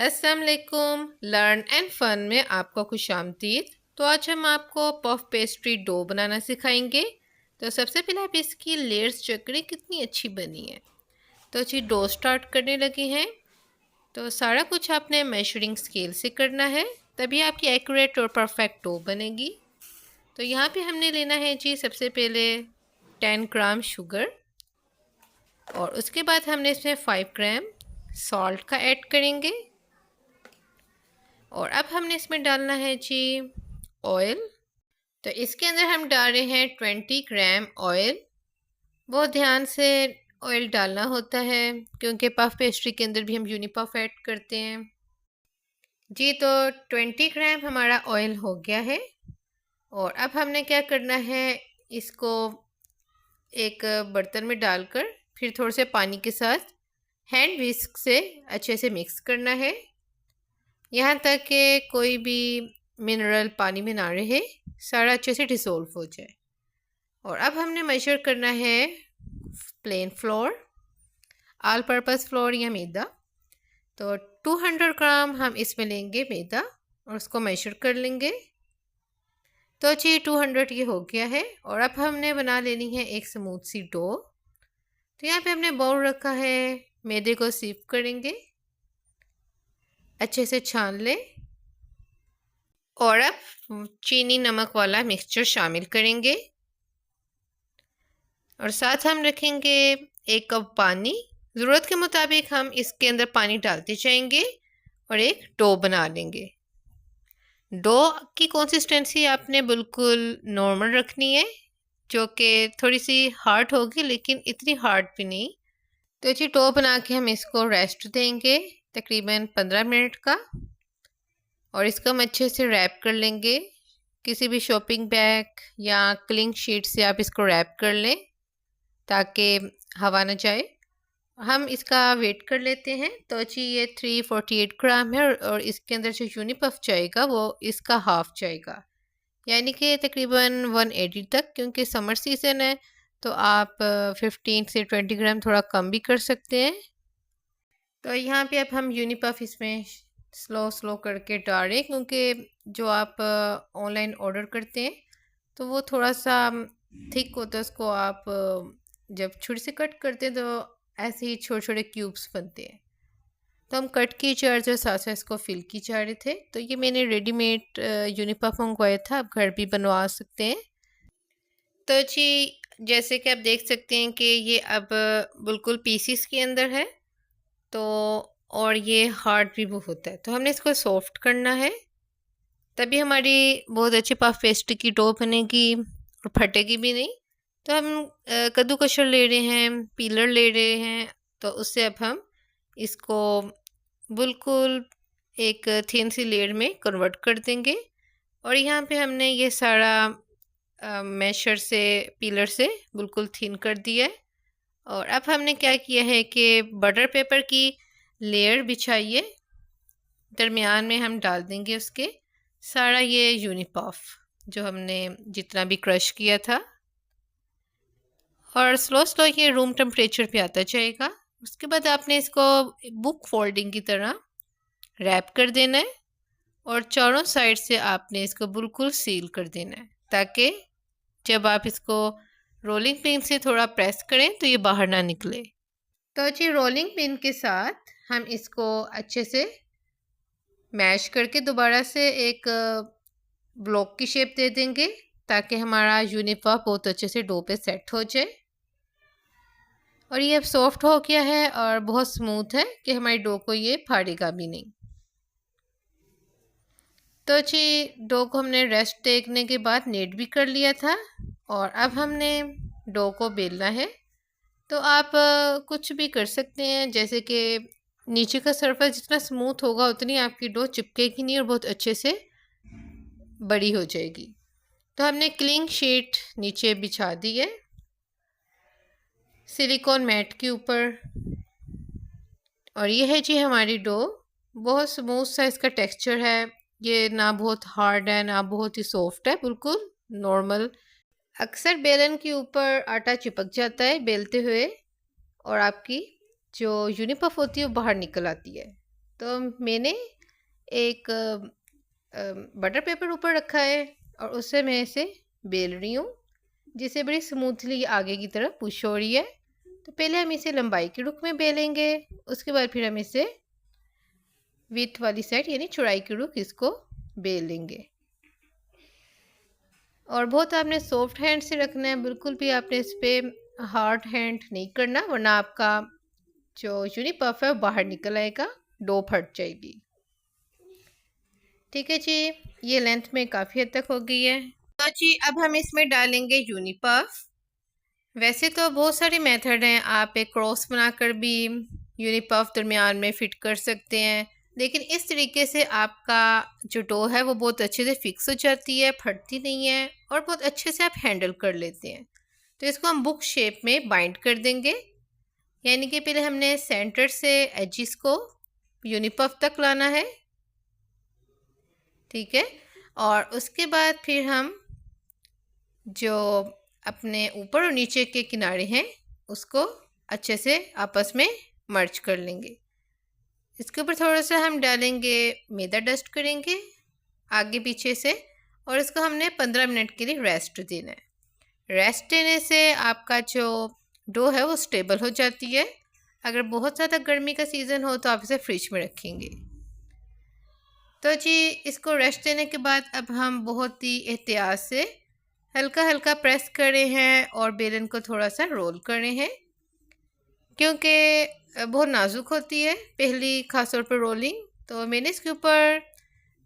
अस्सलाम वालेकुम। Learn and fun में आपको खुशामदीद। तो आज हम आपको पफ पेस्ट्री डो बनाना सिखाएंगे। तो सबसे पहले आप इसकी लेयर्स चेक करें कितनी अच्छी बनी है। तो जी डो स्टार्ट करने लगे हैं। तो सारा कुछ आपने मेजरिंग स्केल से करना है, तभी आपकी एक्यूरेट और परफेक्ट डो बनेगी। तो यहाँ पे हमने लेना है जी सबसे पहले 10 ग्राम शुगर, और उसके बाद हमने इसमें 5 ग्राम सॉल्ट का ऐड करेंगे। और अब हमने इसमें डालना है जी ऑयल। तो इसके अंदर हम डाल रहे हैं 20 ग्राम ऑयल। बहुत ध्यान से ऑयल डालना होता है क्योंकि पफ पेस्ट्री के अंदर भी हम यूनिपफ ऐड करते हैं जी। तो 20 ग्राम हमारा ऑयल हो गया है। और अब हमने क्या करना है, इसको एक बर्तन में डालकर फिर थोड़े से पानी के साथ हैंड विस्क से अच्छे से मिक्स करना है, यहाँ तक कि कोई भी मिनरल पानी में ना रहे, सारा अच्छे से डिसोल्व हो जाए। और अब हमने मेजर करना है plain flour, all purpose flour या मैदा। तो 200 ग्राम हम इसमें लेंगे मैदा और उसको मेजर कर लेंगे। तो जी 200 ये हो गया है। और अब हमने बना लेनी है एक स्मूथ सी डो। तो यहाँ पे हमने बाउल रखा है, मैदे को सीव करेंगे, अच्छे से छान लें। और अब चीनी नमक वाला मिक्सचर शामिल करेंगे और साथ हम रखेंगे 1 कप पानी। ज़रूरत के मुताबिक हम इसके अंदर पानी डालते जाएंगे और एक डो बना लेंगे। डो की कंसिस्टेंसी आपने बिल्कुल नॉर्मल रखनी है, जो कि थोड़ी सी हार्ड होगी लेकिन इतनी हार्ड भी नहीं। तो जी डो बना के हम इसको रेस्ट देंगे तकरीबन 15 मिनट का। और इसको हम अच्छे से रैप कर लेंगे, किसी भी शॉपिंग बैग या क्लिंग शीट से आप इसको रैप कर लें ताकि हवा न जाए। हम इसका वेट कर लेते हैं। तो जी ये 348 ग्राम है और इसके अंदर जो यूनिपफ जाएगा वो इसका हाफ जाएगा, यानी कि तकरीबन 180 तक। क्योंकि समर सीज़न है तो आप 15 से 20 ग्राम थोड़ा कम भी कर सकते हैं। तो यहाँ पे अब हम यूनिपफ इसमें स्लो करके डाल रहे हैं, क्योंकि जो आप ऑनलाइन ऑर्डर करते हैं तो वो थोड़ा सा थिक होता है, उसको आप जब छुरी से कट करते हैं तो ऐसे ही छोटे छोटे क्यूब्स बनते हैं। तो हम कट की जा रहे थे, साथ साथ इसको फिल की जा रहे थे। तो ये मैंने रेडीमेड यूनिपफ मंगवाया था, आप घर भी बनवा सकते हैं। तो जी जैसे कि आप देख सकते हैं कि ये अब बिल्कुल पीसीस के अंदर है, तो और ये हार्ड भी बहुत है। तो हमने इसको सॉफ्ट करना है, तभी हमारी बहुत अच्छी पफ पेस्ट्री की डो बनेगी और फटेगी भी नहीं। तो हम कद्दूकशर ले रहे हैं, पीलर ले रहे हैं। तो उससे अब हम इसको बिल्कुल एक थिन सी लेयर में कन्वर्ट कर देंगे। और यहाँ पे हमने ये सारा मैशर से, पीलर से बिल्कुल थिन कर दिया है। और अब हमने क्या किया है कि बटर पेपर की लेयर बिछाइए, दरमियान में हम डाल देंगे उसके सारा ये यूनिपफ जो हमने जितना भी क्रश किया था। और स्लो ये रूम टेम्परेचर पे आता जाएगा। उसके बाद आपने इसको बुक फोल्डिंग की तरह रैप कर देना है और चारों साइड से आपने इसको बिल्कुल सील कर देना है, ताकि जब आप इसको रोलिंग पिन से थोड़ा प्रेस करें तो ये बाहर ना निकले। तो जी रोलिंग पिन के साथ हम इसको अच्छे से मैश करके दोबारा से एक ब्लॉक की शेप दे देंगे, ताकि हमारा यूनिपफ बहुत अच्छे से डो पे सेट हो जाए। और ये अब सॉफ्ट हो गया है और बहुत स्मूथ है कि हमारी डो को ये फाड़ेगा भी नहीं। तो जी डो को हमने रेस्ट देखने के बाद नेट भी कर लिया था और अब हमने डो को बेलना है। तो आप कुछ भी कर सकते हैं, जैसे कि नीचे का सरफेस जितना स्मूथ होगा उतनी आपकी डो चिपकेगी नहीं और बहुत अच्छे से बड़ी हो जाएगी। तो हमने क्लिंग शीट नीचे बिछा दी है सिलिकॉन मैट के ऊपर। और ये है जी हमारी डो, बहुत स्मूथ सा इसका टेक्सचर है। ये ना बहुत हार्ड है ना बहुत ही सॉफ्ट है, बिल्कुल नॉर्मल। अक्सर बेलन के ऊपर आटा चिपक जाता है बेलते हुए और आपकी जो यूनिपफ होती है वो बाहर निकल आती है। तो मैंने एक बटर पेपर ऊपर रखा है और उससे मैं इसे बेल रही हूँ, जिससे बड़ी स्मूथली आगे की तरफ पुश हो रही है। तो पहले हम इसे लंबाई के रुख में बेलेंगे, उसके बाद फिर हम इसे विड्थ वाली साइड यानी चौड़ाई के रुख इसको बेल लेंगे। और बहुत आपने सॉफ्ट हैंड से रखना है, बिल्कुल भी आपने इस पर हार्ड हैंड नहीं करना, वरना आपका जो यूनी पफ है बाहर निकल आएगा, डो फट जाएगी। ठीक है जी, ये लेंथ में काफ़ी हद तक हो गई है। तो जी अब हम इसमें डालेंगे यूनी पफ। वैसे तो बहुत सारे मेथड हैं, आप एक क्रॉस बनाकर भी यूनी पफ दरमियान में फिट कर सकते हैं, लेकिन इस तरीके से आपका जो डो है वो बहुत अच्छे से फिक्स हो जाती है, फटती नहीं है और बहुत अच्छे से आप हैंडल कर लेते हैं। तो इसको हम बुक शेप में बाइंड कर देंगे, यानी कि पहले हमने सेंटर से एजिस को यूनी पफ तक लाना है। ठीक है, और उसके बाद फिर हम जो अपने ऊपर और नीचे के किनारे हैं उसको अच्छे से आपस में मर्ज कर लेंगे। इसके ऊपर थोड़ा सा हम डालेंगे मैदा, डस्ट करेंगे आगे पीछे से, और इसको हमने 15 मिनट के लिए रेस्ट देना है। रेस्ट देने से आपका जो डो है वो स्टेबल हो जाती है। अगर बहुत ज़्यादा गर्मी का सीज़न हो तो आप इसे फ्रिज में रखेंगे। तो जी इसको रेस्ट देने के बाद अब हम बहुत ही एहतियात से हल्का हल्का प्रेस कर रहे हैं और बेलन को थोड़ा सा रोल कर रहे हैं, क्योंकि बहुत नाजुक होती है पहली खास तौर पर रोलिंग। तो मैंने इसके ऊपर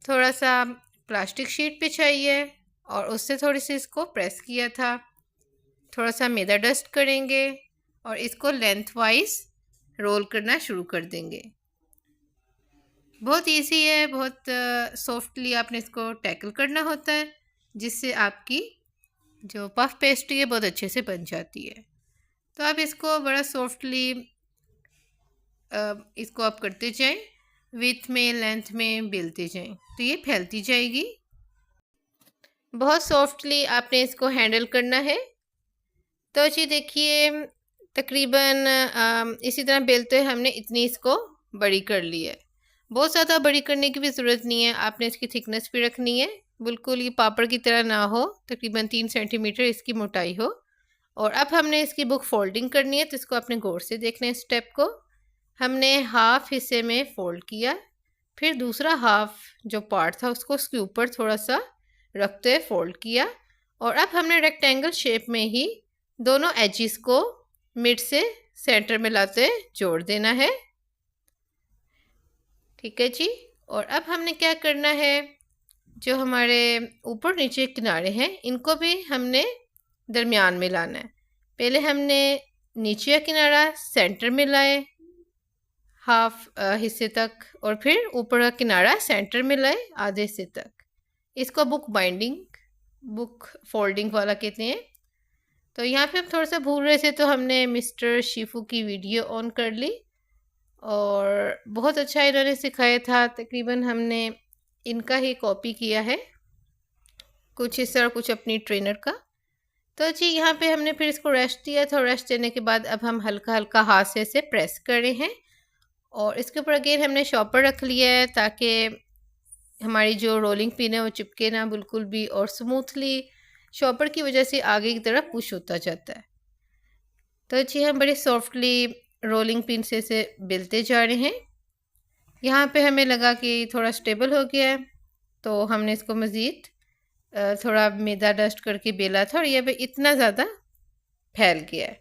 थोड़ा सा प्लास्टिक शीट बिछाई है और उससे थोड़ी सी इसको प्रेस किया था। थोड़ा सा मैदा डस्ट करेंगे और इसको लेंथ वाइज रोल करना शुरू कर देंगे। बहुत इजी है, बहुत सॉफ्टली आपने इसको टैकल करना होता है, जिससे आपकी जो पफ पेस्ट्री है बहुत अच्छे से बन जाती है। तो आप इसको बड़ा सॉफ्टली इसको आप करते जाएं, विड्थ में लेंथ में बेलते जाएं, तो ये फैलती जाएगी। बहुत सॉफ्टली आपने इसको हैंडल करना है। तो जी देखिए तकरीबन इसी तरह बेलते हुए हमने इतनी इसको बड़ी कर ली है। बहुत ज़्यादा बड़ी करने की भी ज़रूरत नहीं है, आपने इसकी थिकनेस भी रखनी है, बिल्कुल ये पापड़ की तरह ना हो, तकरीबन 3 सेंटीमीटर इसकी मोटाई हो। और अब हमने इसकी बुक फोल्डिंग करनी है, तो इसको अपने गौर से देखना है। स्टेप को हमने हाफ हिस्से में फोल्ड किया, फिर दूसरा हाफ जो पार्ट था उसको उसके ऊपर थोड़ा सा रखते हुए फोल्ड किया, और अब हमने रेक्टेंगल शेप में ही दोनों एजिस को मिड से सेंटर में लाते जोड़ देना है। ठीक है जी, और अब हमने क्या करना है, जो हमारे ऊपर नीचे किनारे हैं इनको भी हमने दरमियान में लाना है। पहले हमने नीचे का किनारा सेंटर में लाए हाफ हिस्से तक, और फिर ऊपर का किनारा सेंटर में लाए आधे हिस्से तक। इसको बुक बाइंडिंग, बुक फोल्डिंग वाला कहते हैं। तो यहाँ पे हम थोड़ा सा भूल रहे थे, तो हमने मिस्टर शिफू की वीडियो ऑन कर ली और बहुत अच्छा इन्होंने सिखाया था। तकरीबन हमने इनका ही कॉपी किया है, कुछ इस तरह, कुछ अपनी ट्रेनर का। तो जी यहाँ पे हमने फिर इसको रेस्ट दिया था, रेस्ट देने के बाद अब हम हल्का हल्का हाथ से इसे प्रेस कर रहे हैं, और इसके ऊपर अगेन हमने शॉपर रख लिया है ताकि हमारी जो रोलिंग पिन है वो चिपके ना बिल्कुल भी, और स्मूथली शॉपर की वजह से आगे की तरफ पुश होता जाता है। तो जी हम बड़े सॉफ्टली रोलिंग पिन से इसे बेलते जा रहे हैं। यहाँ पे हमें लगा कि थोड़ा स्टेबल हो गया है, तो हमने इसको मज़ीद थोड़ा मैदा डस्ट करके बेला था और ये भी इतना ज़्यादा फैल गया है।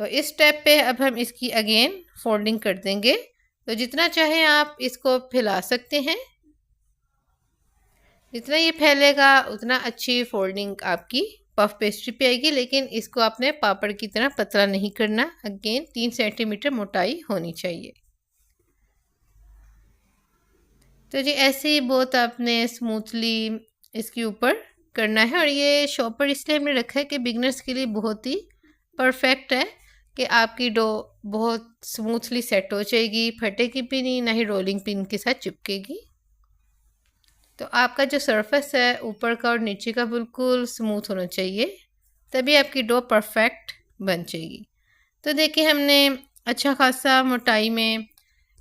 तो इस स्टेप पे अब हम इसकी अगेन फोल्डिंग कर देंगे। तो जितना चाहे आप इसको फैला सकते हैं, जितना ये फैलेगा उतना अच्छी फोल्डिंग आपकी पफ पेस्ट्री पे आएगी, लेकिन इसको आपने पापड़ की तरह पतला नहीं करना। अगेन 3 सेंटीमीटर मोटाई होनी चाहिए। तो जी ऐसे ही बहुत आपने स्मूथली इसके ऊपर करना है, और ये शॉपर इसलिए हमने रखा है कि बिगनर्स के लिए बहुत ही परफेक्ट है कि आपकी डो बहुत स्मूथली सेट हो जाएगी, फटेगी भी नहीं, ना ही रोलिंग पिन के साथ चिपकेगी। तो आपका जो सरफेस है ऊपर का और नीचे का बिल्कुल स्मूथ होना चाहिए, तभी आपकी डो परफेक्ट बन जाएगी। तो देखिए हमने अच्छा खासा मोटाई में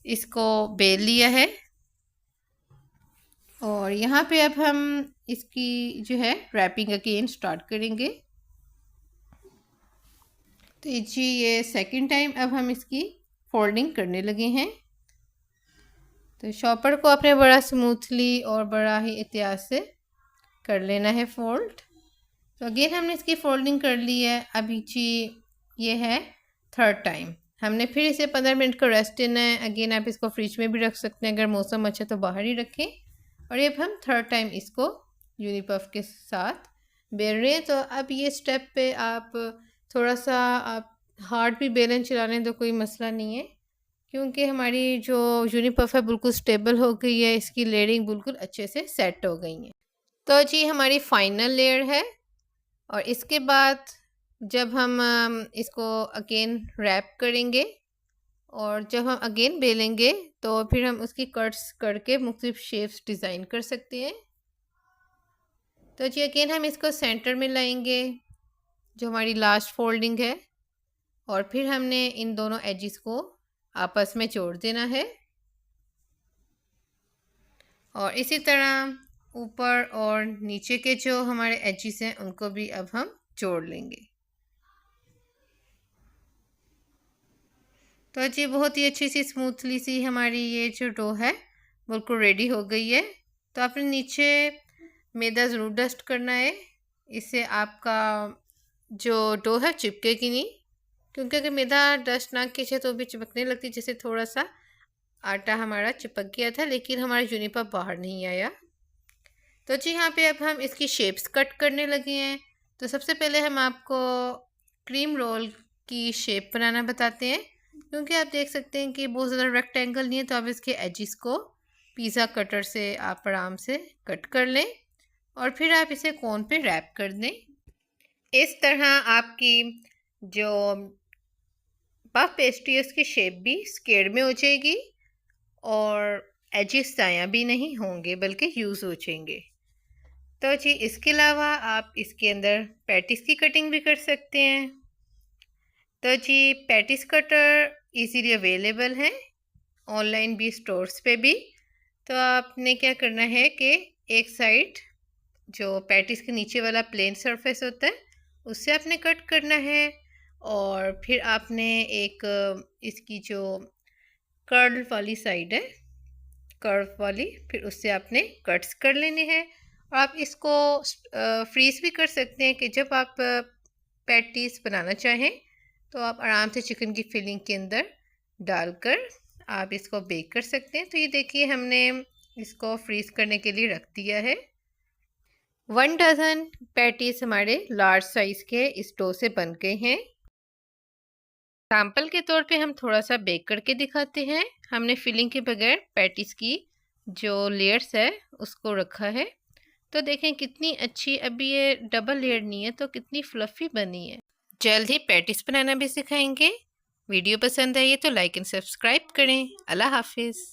इसको बेल लिया है और यहाँ पे अब हम इसकी जो है रैपिंग अगेन स्टार्ट करेंगे। तो जी ये सेकंड टाइम अब हम इसकी फोल्डिंग करने लगे हैं। तो शॉपर को अपने बड़ा स्मूथली और बड़ा ही एहतियात से कर लेना है फोल्ड। तो अगेन हमने इसकी फोल्डिंग कर ली है। अभी जी ये है थर्ड टाइम। हमने फिर इसे 15 मिनट का रेस्ट देना है। अगेन आप इसको फ्रिज में भी रख सकते हैं, अगर मौसम अच्छा तो बाहर ही रखें। और अब हम थर्ड टाइम इसको यूनिपफ के साथ बेल रहे हैं। तो अब ये स्टेप पे आप थोड़ा सा आप हार्ड भी बेलन चला लें तो कोई मसला नहीं है, क्योंकि हमारी जो यूनिपफ है बिल्कुल स्टेबल हो गई है, इसकी लेयरिंग बिल्कुल अच्छे से सेट हो गई है। तो जी हमारी फाइनल लेयर है। और इसके बाद जब हम इसको अगेन रैप करेंगे और जब हम अगेन बेलेंगे तो फिर हम उसकी कट्स करके मुख्तलिफ शेप्स डिज़ाइन कर सकते हैं। तो जी अगेन हम इसको सेंटर में लाएंगे जो हमारी लास्ट फोल्डिंग है, और फिर हमने इन दोनों एजिस को आपस में जोड़ देना है। और इसी तरह ऊपर और नीचे के जो हमारे एजिस हैं उनको भी अब हम जोड़ लेंगे। तो जी बहुत ही अच्छी सी स्मूथली सी हमारी ये जो डो है बिल्कुल रेडी हो गई है। तो आपने नीचे मैदा ज़रूर डस्ट करना है, इससे आपका जो डो है चिपकेगी नहीं, क्योंकि अगर मैदा डस्ट ना कीजिए तो भी चिपकने लगती। जैसे थोड़ा सा आटा हमारा चिपक गया था लेकिन हमारा यूनिपफ बाहर नहीं आया। तो जी यहाँ पे अब हम इसकी शेप्स कट करने लगे हैं। तो सबसे पहले हम आपको क्रीम रोल की शेप बनाना बताते हैं, क्योंकि आप देख सकते हैं कि बहुत ज़्यादा रेक्टेंगल नहीं है। तो आप इसके एजिस को पिज़्ज़ा कटर से आप आराम से कट कर लें और फिर आप इसे कोन पे रैप कर दें। इस तरह आपकी जो पफ पेस्ट्री है उसकी शेप भी स्क्वायर में हो जाएगी और एजिस साया भी नहीं होंगे बल्कि यूज़ हो जाएंगे। तो जी इसके अलावा आप इसके अंदर पैटिस की कटिंग भी कर सकते हैं। तो जी पैटिस कटर इजीली अवेलेबल हैं ऑनलाइन भी, स्टोर्स पे भी। तो आपने क्या करना है कि एक साइड जो पैटिस के नीचे वाला प्लेन सरफेस होता है उससे आपने कट करना है, और फिर आपने एक इसकी जो कर्ल वाली साइड है, कर्व वाली, फिर उससे आपने कट्स कर लेने हैं। और आप इसको फ्रीज़ भी कर सकते हैं कि जब आप पैटीज बनाना चाहें तो आप आराम से चिकन की फिलिंग के अंदर डालकर आप इसको बेक कर सकते हैं। तो ये देखिए हमने इसको फ्रीज़ करने के लिए रख दिया है। 1 डज़न पैटीज हमारे लार्ज साइज़ के इस डो से बन गए हैं। सैंपल के तौर पे हम थोड़ा सा बेक करके दिखाते हैं। हमने फिलिंग के बगैर पैटीज की जो लेयर्स है उसको रखा है। तो देखें कितनी अच्छी, अभी ये डबल लेयर नहीं है तो कितनी फ्लफ़ी बनी है। जल्द ही पैटीज बनाना भी सिखाएंगे। वीडियो पसंद आई तो लाइक एंड सब्सक्राइब करें। अल्लाह हाफिज़।